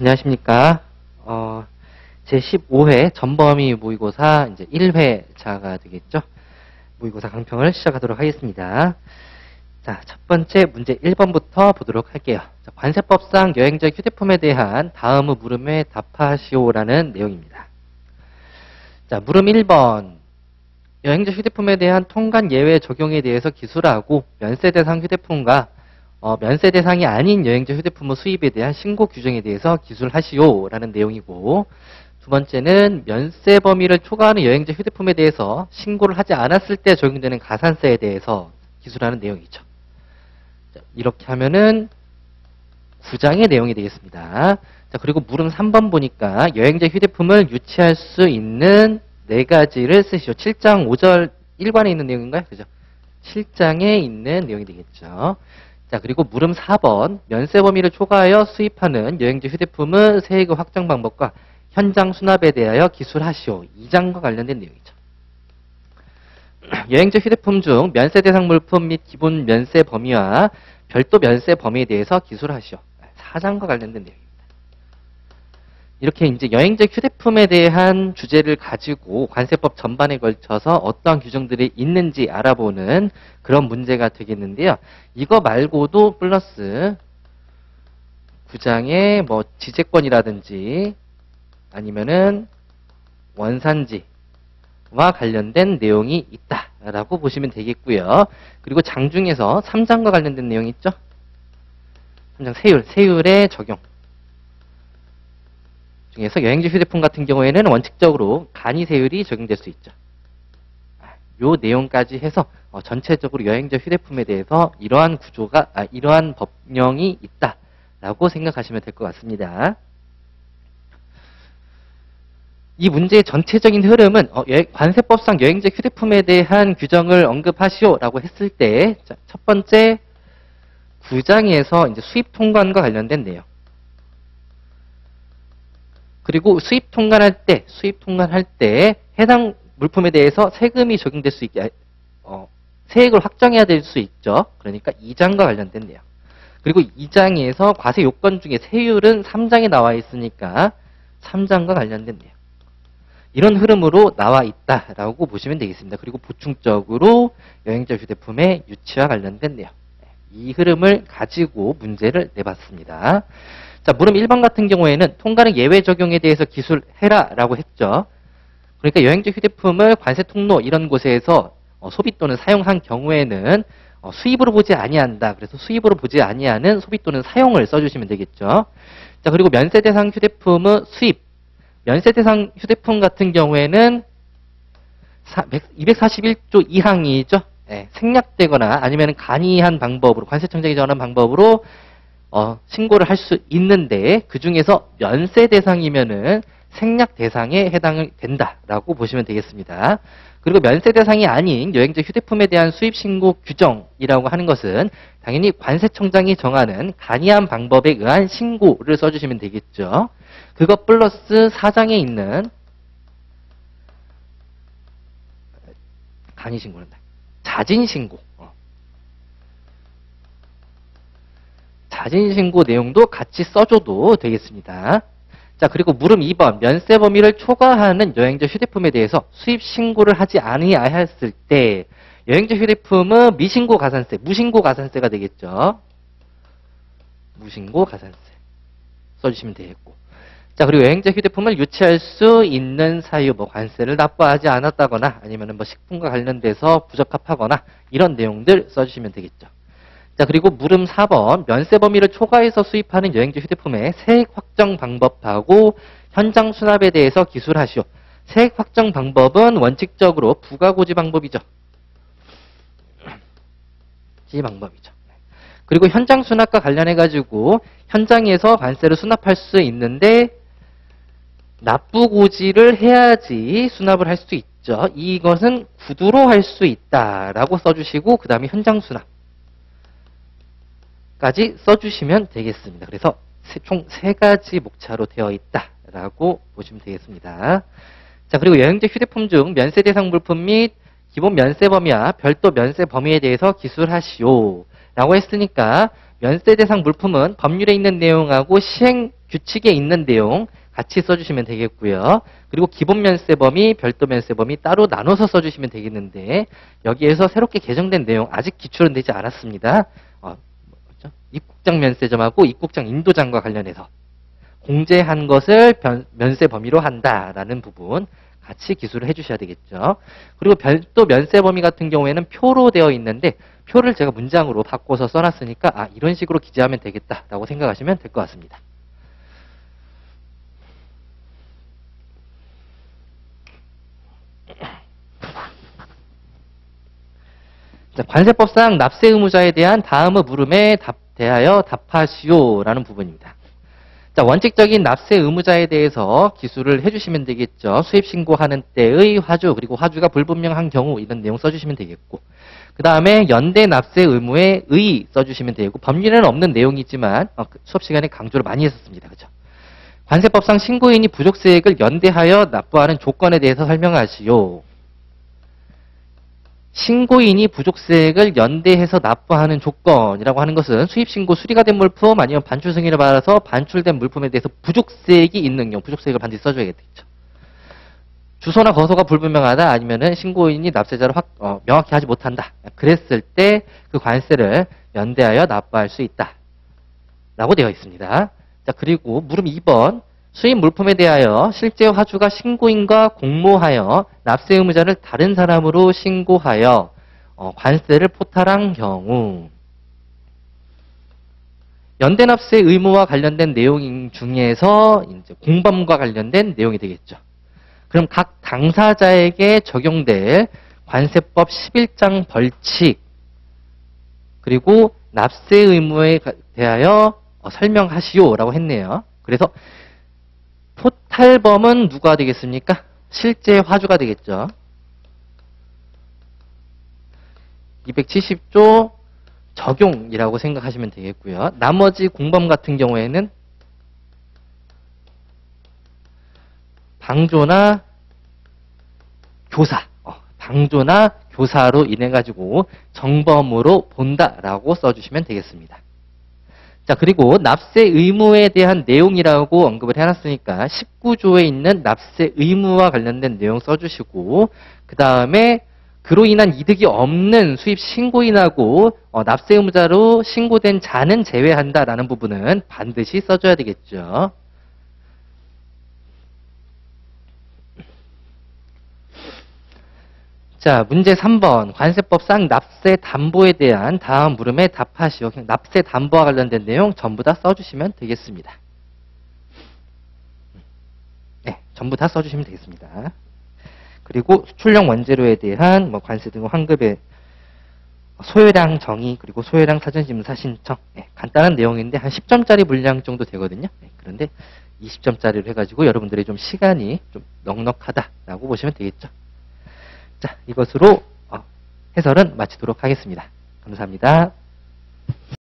안녕하십니까. 제15회 전범위 모의고사 이제 1회차가 되겠죠. 모의고사 강평을 시작하도록 하겠습니다. 자, 첫 번째 문제 1번부터 보도록 할게요. 자, 관세법상 여행자 휴대폰에 대한 다음의 물음에 답하시오라는 내용입니다. 자, 물음 1번. 여행자 휴대폰에 대한 통관 예외 적용에 대해서 기술하고 면세 대상 휴대폰과 면세 대상이 아닌 여행자 휴대폰 수입에 대한 신고 규정에 대해서 기술하시오라는 내용이고, 두 번째는 면세 범위를 초과하는 여행자 휴대폰에 대해서 신고를 하지 않았을 때 적용되는 가산세에 대해서 기술하는 내용이죠. 자, 이렇게 하면은 9장의 내용이 되겠습니다. 자, 그리고 물음 3번 보니까 여행자 휴대폰을 유치할 수 있는 4가지를 쓰시오. 7장 5절 1관에 있는 내용인가요? 그죠? 7장에 있는 내용이 되겠죠. 자, 그리고 물음 4번. 면세 범위를 초과하여 수입하는 여행자 휴대품의 세액의 확정 방법과 현장 수납에 대하여 기술하시오. 2장과 관련된 내용이죠. 여행자 휴대품 중 면세 대상 물품 및 기본 면세 범위와 별도 면세 범위에 대해서 기술하시오. 4장과 관련된 내용입니다. 이렇게 이제 여행자 휴대품에 대한 주제를 가지고 관세법 전반에 걸쳐서 어떠한 규정들이 있는지 알아보는 그런 문제가 되겠는데요. 이거 말고도 플러스 9장의 뭐 지재권이라든지 아니면은 원산지와 관련된 내용이 있다라고 보시면 되겠고요. 그리고 장중에서 3장과 관련된 내용이 있죠. 3장 세율의 적용. 중에서 여행자 휴대폰 같은 경우에는 원칙적으로 간이세율이 적용될 수 있죠. 요 내용까지 해서 전체적으로 여행자 휴대폰에 대해서 이러한 구조가, 이러한 법령이 있다라고 생각하시면 될 것 같습니다. 이 문제의 전체적인 흐름은 관세법상 여행자 휴대폰에 대한 규정을 언급하시오라고 했을 때, 첫 번째 9장에서 이제 수입 통관과 관련된 내용. 그리고 수입 통관할 때 해당 물품에 대해서 세금이 적용될 수 있게, 세액을 확정해야 될 수 있죠. 그러니까 2장과 관련된 내용. 그리고 2장에서 과세 요건 중에 세율은 3장에 나와 있으니까 3장과 관련된 내용. 이런 흐름으로 나와 있다라고 보시면 되겠습니다. 그리고 보충적으로 여행자 휴대폰의 유치와 관련된 내용. 이 흐름을 가지고 문제를 내봤습니다. 자, 물음 1번 같은 경우에는 통관의 예외 적용에 대해서 기술해라라고 했죠. 그러니까 여행자 휴대폰을 관세 통로 이런 곳에서 소비 또는 사용한 경우에는 수입으로 보지 아니한다. 그래서 수입으로 보지 아니하는 소비 또는 사용을 써주시면 되겠죠. 자, 그리고 면세 대상 휴대폰의 수입. 면세 대상 휴대폰 같은 경우에는 241조 2항이죠. 생략되거나 아니면 간이한 방법으로, 관세청장이 정한 방법으로 신고를 할 수 있는데, 그 중에서 면세 대상이면은 생략 대상에 해당이 된다라고 보시면 되겠습니다. 그리고 면세 대상이 아닌 여행자 휴대폰에 대한 수입 신고 규정이라고 하는 것은 당연히 관세청장이 정하는 간이한 방법에 의한 신고를 써주시면 되겠죠. 그것 플러스 4장에 있는 간이 신고는 자진 신고. 자진 신고 내용도 같이 써줘도 되겠습니다. 자, 그리고 물음 2번. 면세 범위를 초과하는 여행자 휴대폰에 대해서 수입 신고를 하지 아니하였을 때 여행자 휴대폰은 미신고 가산세, 무신고 가산세가 되겠죠. 무신고 가산세 써주시면 되겠고. 자, 그리고 여행자 휴대폰을 유치할 수 있는 사유, 뭐 관세를 납부하지 않았다거나 아니면 뭐 식품과 관련돼서 부적합하거나 이런 내용들 써주시면 되겠죠. 자, 그리고 물음 4번. 면세 범위를 초과해서 수입하는 여행자 휴대폰의 세액 확정 방법하고 현장 수납에 대해서 기술하시오. 세액 확정 방법은 원칙적으로 부가고지 방법이죠. 이 방법이죠. 그리고 현장 수납과 관련해가지고 현장에서 관세를 수납할 수 있는데 납부고지를 해야지 수납을 할 수 있죠. 이것은 구두로 할 수 있다라고 써주시고, 그 다음에 현장 수납 까지 써주시면 되겠습니다. 그래서 총 3가지 목차로 되어 있다라고 보시면 되겠습니다. 자, 그리고 여행자 휴대폰 중 면세 대상 물품 및 기본 면세 범위와 별도 면세 범위에 대해서 기술하시오 라고 했으니까 면세 대상 물품은 법률에 있는 내용하고 시행 규칙에 있는 내용 같이 써주시면 되겠고요. 그리고 기본 면세 범위, 별도 면세 범위 따로 나눠서 써주시면 되겠는데 여기에서 새롭게 개정된 내용 아직 기출은 되지 않았습니다. 입국장 면세점하고 입국장 인도장과 관련해서 공제한 것을 면세 범위로 한다라는 부분 같이 기술을 해주셔야 되겠죠. 그리고 별도 면세 범위 같은 경우에는 표로 되어 있는데 표를 제가 문장으로 바꿔서 써놨으니까 이런 식으로 기재하면 되겠다라고 생각하시면 될 것 같습니다. 자, 관세법상 납세 의무자에 대한 다음의 물음에 대하여 답하시오라는 부분입니다. 자, 원칙적인 납세 의무자에 대해서 기술을 해주시면 되겠죠. 수입 신고하는 때의 화주, 그리고 화주가 불분명한 경우 이런 내용 써주시면 되겠고, 그 다음에 연대 납세 의무에 의 써주시면 되고, 법률에는 없는 내용이지만 수업 시간에 강조를 많이 했었습니다. 그죠? 관세법상 신고인이 부족세액을 연대하여 납부하는 조건에 대해서 설명하시오. 신고인이 부족세액을 연대해서 납부하는 조건이라고 하는 것은 수입신고 수리가 된 물품 아니면 반출 승인을 받아서 반출된 물품에 대해서 부족세액이 있는 경우 부족세액을 반드시 써줘야겠죠. 주소나 거소가 불분명하다 아니면은 신고인이 납세자를 명확히 하지 못한다. 그랬을 때 그 관세를 연대하여 납부할 수 있다. 라고 되어 있습니다. 자, 그리고 물음 2번. 수입 물품에 대하여 실제 화주가 신고인과 공모하여 납세 의무자를 다른 사람으로 신고하여 관세를 포탈한 경우 연대 납세 의무와 관련된 내용 중에서 이제 공범과 관련된 내용이 되겠죠. 그럼 각 당사자에게 적용될 관세법 11장 벌칙 그리고 납세 의무에 대하여 설명하시오라고 했네요. 그래서 포탈범은 누가 되겠습니까? 실제 화주가 되겠죠. 270조 적용이라고 생각하시면 되겠고요. 나머지 공범 같은 경우에는 방조나 교사, 방조나 교사로 인해 가지고 정범으로 본다라고 써주시면 되겠습니다. 자, 그리고 납세 의무에 대한 내용이라고 언급을 해놨으니까 19조에 있는 납세 의무와 관련된 내용 써주시고 그 다음에 그로 인한 이득이 없는 수입 신고인하고 납세 의무자로 신고된 자는 제외한다라는 부분은 반드시 써줘야 되겠죠. 자, 문제 3번. 관세법상 납세 담보에 대한 다음 물음에 답하시오. 납세 담보와 관련된 내용 전부 다 써주시면 되겠습니다. 네, 전부 다 써주시면 되겠습니다. 그리고 수출용 원재료에 대한 관세 등 환급의 소요량 정의, 그리고 소요량 사전심사 신청. 네, 간단한 내용인데 한 10점짜리 분량 정도 되거든요. 네, 그런데 20점짜리로 해가지고 여러분들이 좀 시간이 좀 넉넉하다라고 보시면 되겠죠. 자, 이것으로 해설은 마치도록 하겠습니다. 감사합니다.